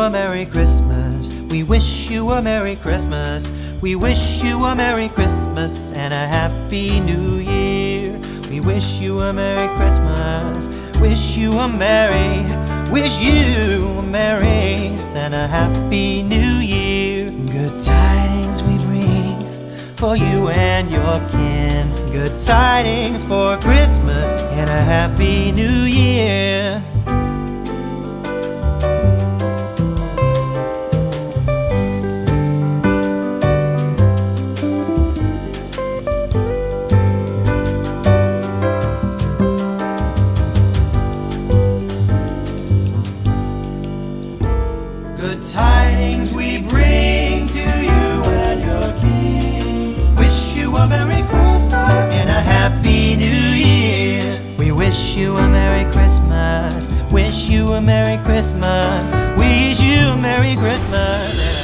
a Merry Christmas. We wish you a Merry Christmas. We wish you a Merry Christmas and a Happy New Year. We wish you a Merry Christmas. Wish you a Merry and a Happy New Year. Good tidings we bring for you and your kin. Good tidings for Christmas and a Happy New Year. Good tidings we bring to you and your king. Wish you a Merry Christmas and a Happy New Year. We wish you a Merry Christmas. Wish you a Merry Christmas. Wish you a Merry Christmas.